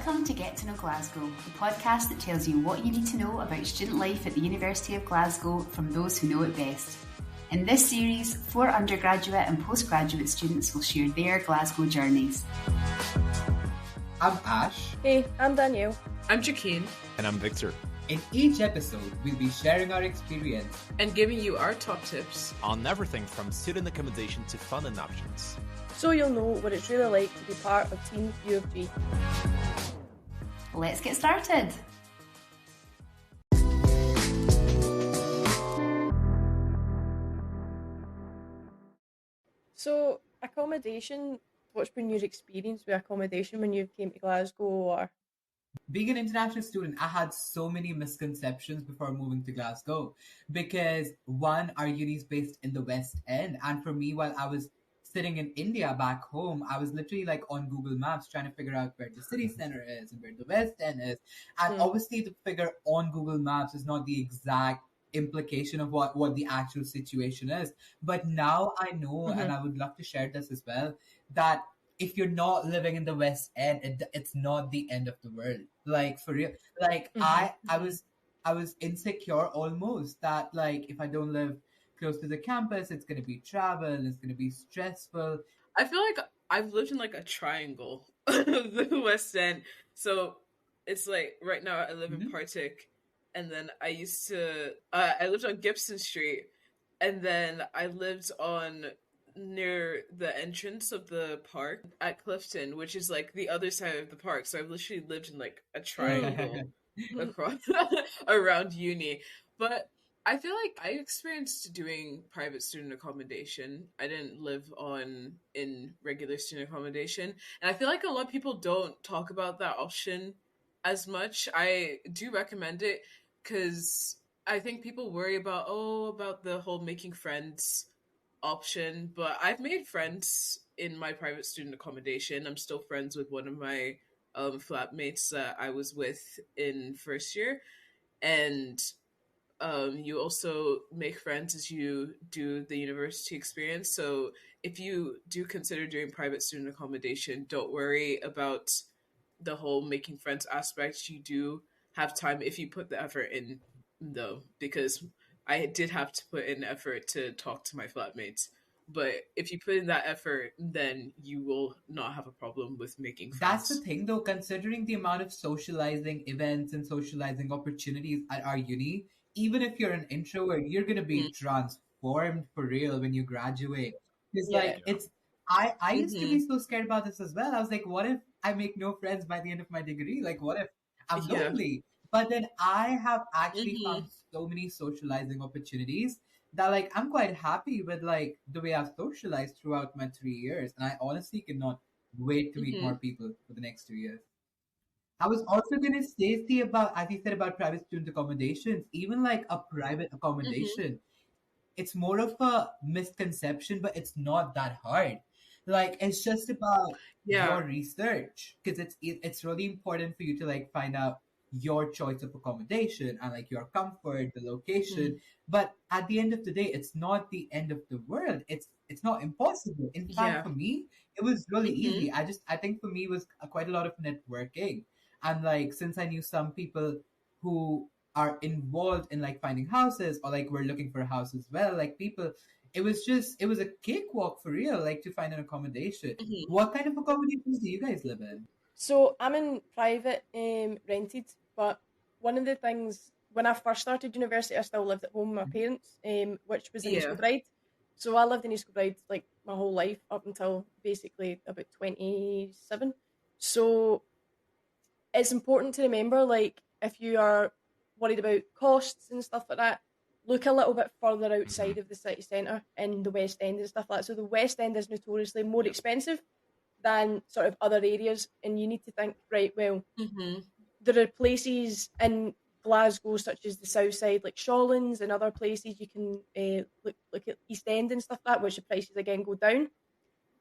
Welcome to Get to Know Glasgow, the podcast that tells you what you need to know about student life at the University of Glasgow from those who know it best. In this series, 4 undergraduate and postgraduate students will share their Glasgow journeys. I'm Ash. Hey, I'm Danielle. I'm Jaqueen. And I'm Victor. In each episode, we'll be sharing our experience and giving you our top tips on everything from student accommodation to funding options, so you'll know what it's really like to be part of Team U of G. Let's get started. So, accommodation, what's been your experience with accommodation when you came to Glasgow? Or being an international student, I had so many misconceptions before moving to Glasgow because one, our uni is based in the West End, and for me, while I was sitting in India back home, I was literally like on Google Maps trying to figure out where the city center is and where the West End is. And obviously the figure on Google Maps is not the exact implication of what the actual situation is. But now I know, and I would love to share this as well, that if you're not living in the West End, it's not the end of the world. Like, for real. Like, I was insecure almost that, like, if I don't live close to the campus, it's going to be travel, it's going to be stressful. I feel like I've lived in like a triangle of the West End. So it's like right now I live in Partick, and then I used to I lived on Gibson Street, and then I lived on near the entrance of the park at Clifton, which is like the other side of the park. So I've literally lived in like a triangle across around uni. But I feel like I experienced doing private student accommodation. I didn't live in regular student accommodation. And I feel like a lot of people don't talk about that option as much. I do recommend it because I think people worry about the whole making friends option. But I've made friends in my private student accommodation. I'm still friends with one of my flatmates that I was with in first year. And you also make friends as you do the university experience. So if you do consider doing private student accommodation, don't worry about the whole making friends aspect. You do have time if you put the effort in, though, because I did have to put in effort to talk to my flatmates. But if you put in that effort, then you will not have a problem with making friends. That's the thing, though, considering the amount of socializing events and socializing opportunities at our uni. Even if you're an introvert, you're going to be transformed for real when you graduate. It's I used to be so scared about this as well. I was like, what if I make no friends by the end of my degree? Like, what if I'm lonely? But then I have actually found so many socializing opportunities that, like, I'm quite happy with, like, the way I've socialized throughout my 3 years. And I honestly cannot wait to meet more people for the next 2 years. I was also going to say about, as you said, about private student accommodations, even like a private accommodation, it's more of a misconception, but it's not that hard. Like, it's just about your research, because it's really important for you to like find out your choice of accommodation and like your comfort, the location. But at the end of the day, it's not the end of the world. It's not impossible. In fact, for me, it was really easy. I think for me it was quite a lot of networking. And like, since I knew some people who are involved in like finding houses or like we're looking for a house as well, like people, it was a cakewalk for real, like to find an accommodation. What kind of accommodations do you guys live in? So I'm in private, rented, but one of the things, when I first started university, I still lived at home with my parents, which was in East Kilbride. So I lived in East Kilbride like my whole life up until basically about 27. So it's important to remember, like, if you are worried about costs and stuff like that, look a little bit further outside of the city centre in the West End and stuff like that. So the West End is notoriously more expensive than sort of other areas, and you need to think, right, well, there are places in Glasgow such as the South Side, like Shawlands and other places you can look at East End and stuff like that, which the prices again go down.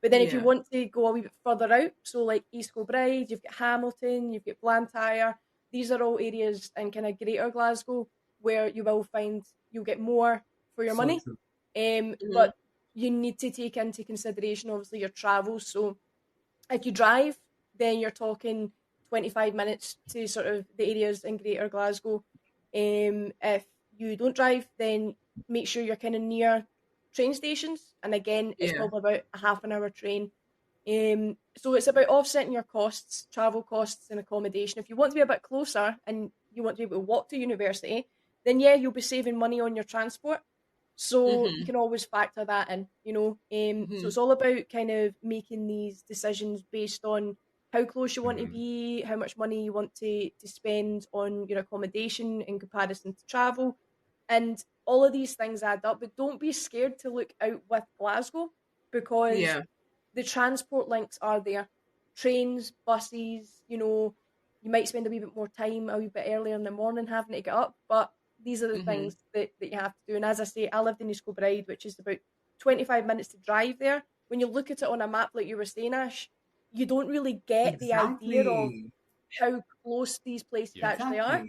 But then if you want to go a wee bit further out, so like East Kilbride, you've got Hamilton, you've got Blantyre, these are all areas in kind of Greater Glasgow where you will find you'll get more for your money. But you need to take into consideration, obviously, your travel. So if you drive, then you're talking 25 minutes to sort of the areas in Greater Glasgow. If you don't drive, then make sure you're kind of near train stations. And again, it's probably about a half an hour train. So it's about offsetting your costs, travel costs and accommodation. If you want to be a bit closer and you want to be able to walk to university, then yeah, you'll be saving money on your transport. So you can always factor that in, you know. So it's all about kind of making these decisions based on how close you want to be, how much money you want to spend on your accommodation in comparison to travel. And all of these things add up. But don't be scared to look out with Glasgow, because the transport links are there. Trains, buses, you know, you might spend a wee bit more time a wee bit earlier in the morning having to get up, but these are the things that you have to do. And as I say, I lived in East Kilbride, which is about 25 minutes to drive there. When you look at it on a map like you were saying, Ash, you don't really get the idea of how close these places actually are.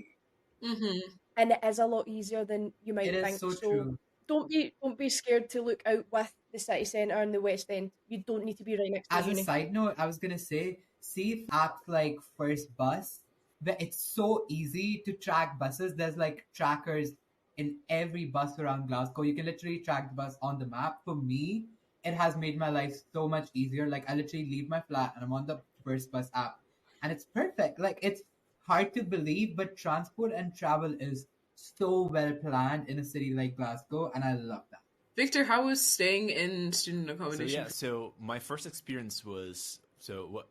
And it is a lot easier than you might think. So true. Don't be scared to look out with the city centre and the West End. You don't need to be right next to uni. As a side note, I was going to say, see apps like First Bus, where it's so easy to track buses. There's like trackers in every bus around Glasgow. You can literally track the bus on the map. For me, it has made my life so much easier. Like, I literally leave my flat and I'm on the First Bus app, and it's perfect. Like, it's hard to believe, but transport and travel is so well planned in a city like Glasgow, and I love that. Victor, how was staying in student accommodation? So my first experience was,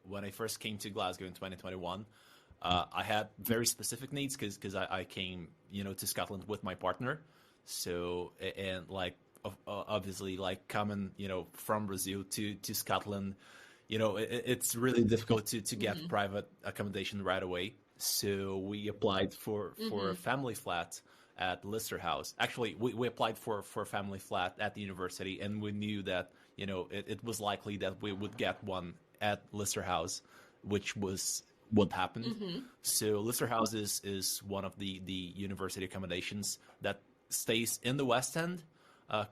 when I first came to Glasgow in 2021, I had very specific needs because I came, to Scotland with my partner. So, and like, obviously, like coming, from Brazil to Scotland, it's really difficult to get private accommodation right away. So we applied for a family flat at Lister House. Actually, we applied for a family flat at the university, and we knew that, it was likely that we would get one at Lister House, which was what happened. So Lister House is one of the university accommodations that stays in the West End,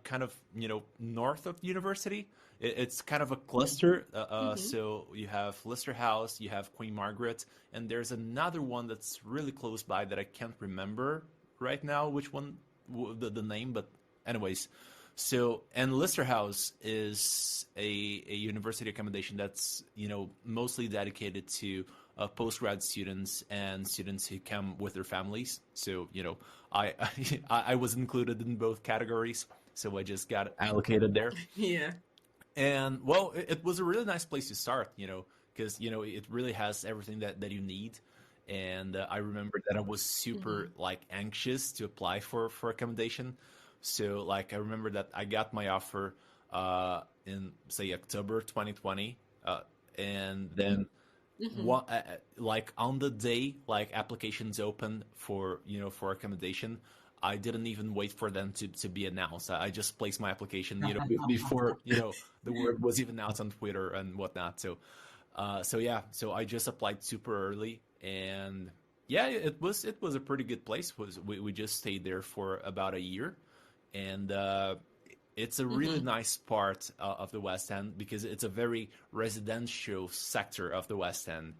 kind of, north of the university. It's kind of a cluster. So you have Lister House, you have Queen Margaret, and there's another one that's really close by that I can't remember right now which one, the name, but anyways. So, and Lister House is a university accommodation that's, mostly dedicated to postgrad students and students who come with their families. So, I was included in both categories, so I just got allocated there. Yeah. And, well, it was a really nice place to start, because, it really has everything that you need. And I remember that I was super, anxious to apply for accommodation. So, I remember that I got my offer in, say, October 2020. And then, on the day, applications open for accommodation, I didn't even wait for them to be announced. I just placed my application, before, the word was even out on Twitter and whatnot. So I just applied super early, and yeah, it was a pretty good place. We just stayed there for about a year, and it's a really nice part of the West End because it's a very residential sector of the West End.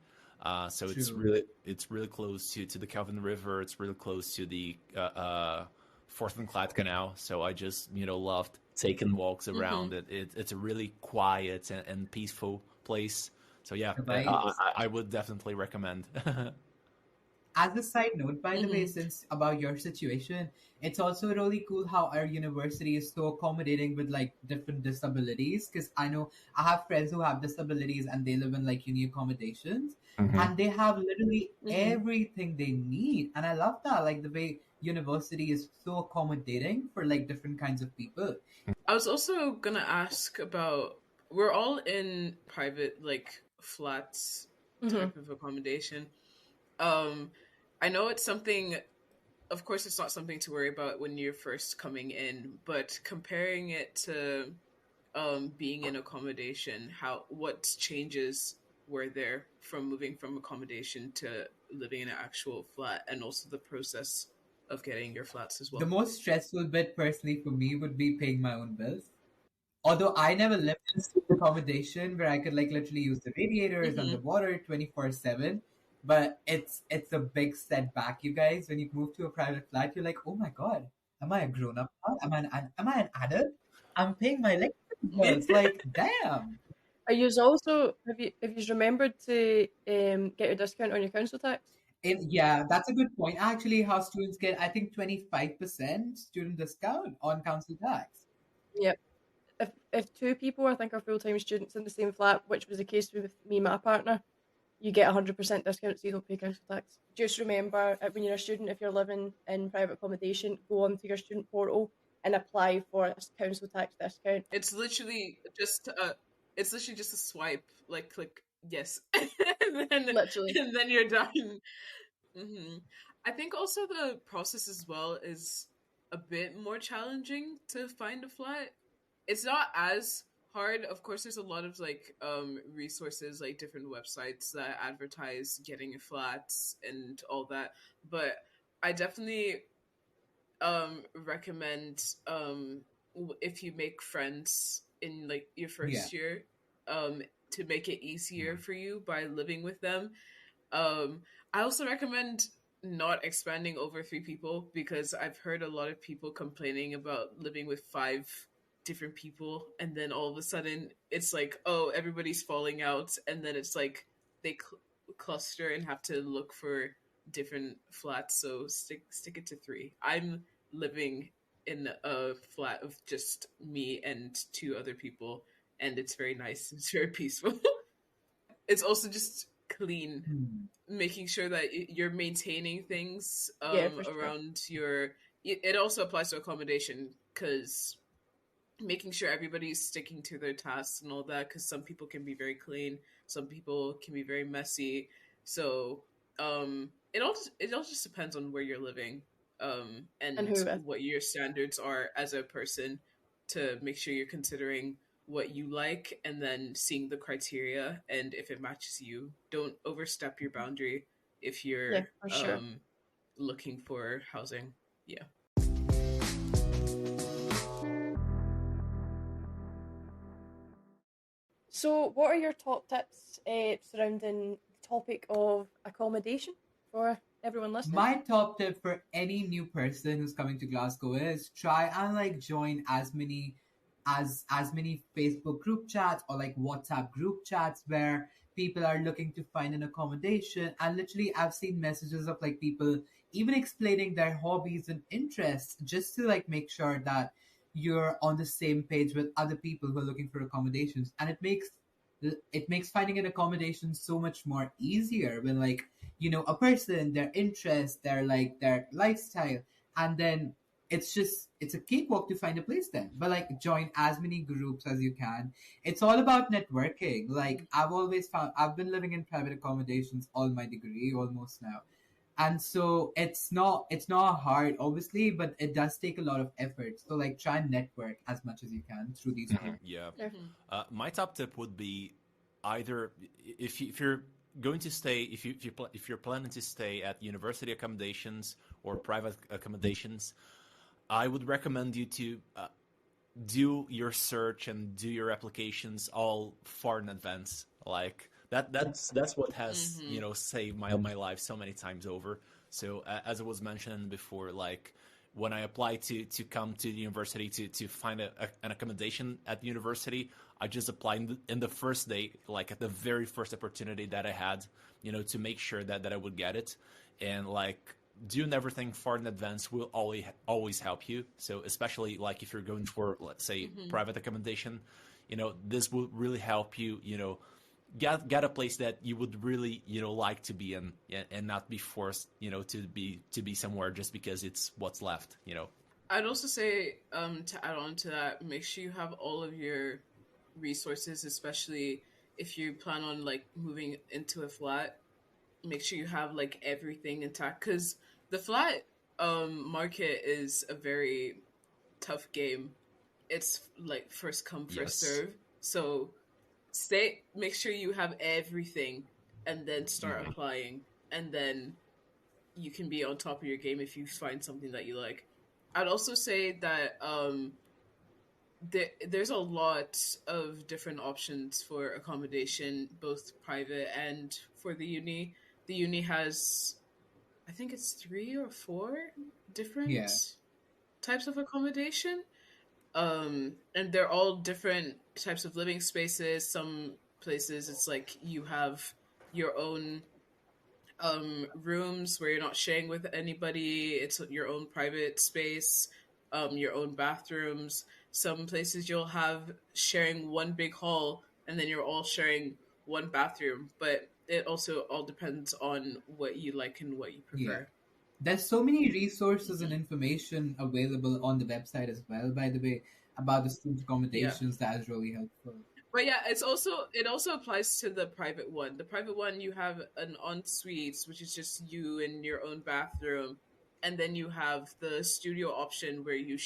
So True. it's really close to the Kelvin River. It's really close to the Forth and Clyde Canal. So I just loved taking walks around it. It's a really quiet and peaceful place. So yeah, I would definitely recommend. As a side note, by the way, since about your situation, it's also really cool how our university is so accommodating with different disabilities. Because I know I have friends who have disabilities and they live in uni accommodations, and they have literally everything they need. And I love that, the way university is so accommodating for different kinds of people. I was also gonna ask about, we're all in private flats type of accommodation. I know it's something, of course it's not something to worry about when you're first coming in, but comparing it to being in accommodation, what changes were there from moving from accommodation to living in an actual flat, and also the process of getting your flats as well? The most stressful bit personally for me would be paying my own bills. Although I never lived in student accommodation where I could literally use the radiators and the water 24/7. But it's a big setback, you guys. When you move to a private flat, you're like, oh my god, am I a grown up now? Am I an adult? I'm paying my electricity bills. Like, damn. Are you also have you remembered to get a discount on your council tax? Yeah, that's a good point. Actually, how students get, I think, 25% student discount on council tax. Yep. If two people I think are full time students in the same flat, which was the case with me and my partner, you get 100% discount, so you don't pay council tax. Just remember, when you're a student, if you're living in private accommodation, go onto your student portal and apply for a council tax discount. It's literally just a swipe, like click yes, and then you're done. Mm-hmm. I think also the process as well is a bit more challenging to find a flat. It's not as hard. Of course, there's a lot of like resources, like different websites that advertise getting flats and all that. But I definitely recommend if you make friends in like your first year, to make it easier for you by living with them. I also recommend not expanding over 3 people, because I've heard a lot of people complaining about living with 5 different people, and then all of a sudden it's like, oh, everybody's falling out, and then it's like they cluster and have to look for different flats. So stick it to 3. I'm living in a flat of just me and 2 other people, and it's very nice. It's very peaceful. It's also just clean, making sure that you're maintaining things around your. It also applies to accommodation, because making sure everybody's sticking to their tasks and all that, because some people can be very clean, some people can be very messy. So it all just depends on where you're living, and what your standards are as a person, to make sure you're considering what you like, and then seeing the criteria, and if it matches you. Don't overstep your boundary if you're looking for housing. Yeah. So, what are your top tips surrounding the topic of accommodation for everyone listening? My top tip for any new person who's coming to Glasgow is try and like join as many Facebook group chats or like WhatsApp group chats where people are looking to find an accommodation. And literally, I've seen messages of like people even explaining their hobbies and interests, just to like make sure that you're on the same page with other people who are looking for accommodations. And it makes finding an accommodation so much more easier when, like, you know, a person, their interest, their lifestyle, and then it's a cakewalk to find a place then. But like, join as many groups as you can. It's all about networking. Like, I've always found, I've been living in private accommodations all my degree almost now, and so it's not hard, obviously, but it does take a lot of effort. So like, try and network as much as you can through these groups. Yeah. My top tip would be, either if you're going to stay, if you're planning to stay at university accommodations or private accommodations, I would recommend you to do your search and do your applications all far in advance. Like, that's what has saved my life so many times over. So as I was mentioning before, like, when I applied to come to the university to find an accommodation at the university, I just applied in the first day, like at the very first opportunity that I had, to make sure that I would get it. And like, doing everything far in advance will always help you. So especially like if you're going for, let's say, private accommodation, this will really help you, get a place that you would really like to be in, and not be forced to be somewhere just because it's what's left. I'd also say, to add on to that, make sure you have all of your resources, especially if you plan on like moving into a flat. Make sure you have like everything intact, because the flat market is a very tough game. It's like first come, first serve. So make sure you have everything, and then start applying, and then you can be on top of your game if you find something that you like. I'd also say that there's a lot of different options for accommodation, both private and for the uni. the uni has, I think it's 3 or 4 different types of accommodation. And they're all different types of living spaces. Some places it's like you have your own rooms where you're not sharing with anybody. It's your own private space, your own bathrooms. Some places you'll have sharing one big hall and then you're all sharing one bathroom. But it also all depends on what you like and what you prefer. Yeah. There's so many resources and information available on the website as well, by the way, about the student accommodations. That is really helpful. But yeah, it also applies to the private one. The private one, you have an ensuite, which is just you in your own bathroom, and then you have the studio option where you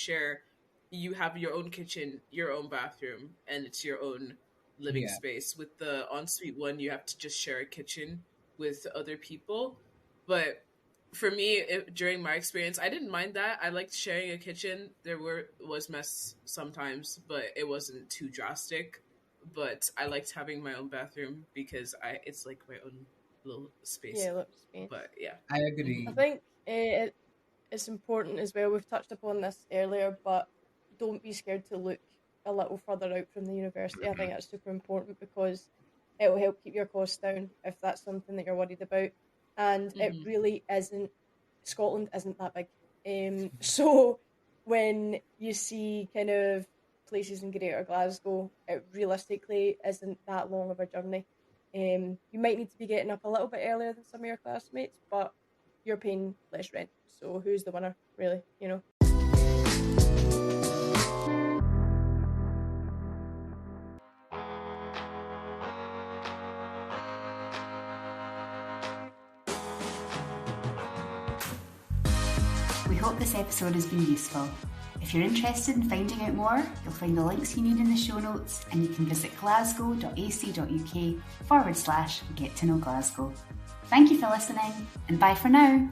have your own kitchen, your own bathroom, and it's your own living space. With the ensuite one, you have to just share a kitchen with other people. But for me, during my experience, I didn't mind that. I liked sharing a kitchen. There was mess sometimes, but it wasn't too drastic. But I liked having my own bathroom because it's like my own little space. Yeah, little space. But yeah, I agree. I think it's important as well. We've touched upon this earlier, but don't be scared to look a little further out from the university. I think that's super important because it will help keep your costs down if that's something that you're worried about. And it really isn't, Scotland isn't that big. So when you see kind of places in Greater Glasgow, it realistically isn't that long of a journey. You might need to be getting up a little bit earlier than some of your classmates, but you're paying less rent. So who's the winner, really, you know? We hope this episode has been useful. If you're interested in finding out more, you'll find the links you need in the show notes, and you can visit glasgow.ac.uk/get to know Glasgow. Thank you for listening, and bye for now.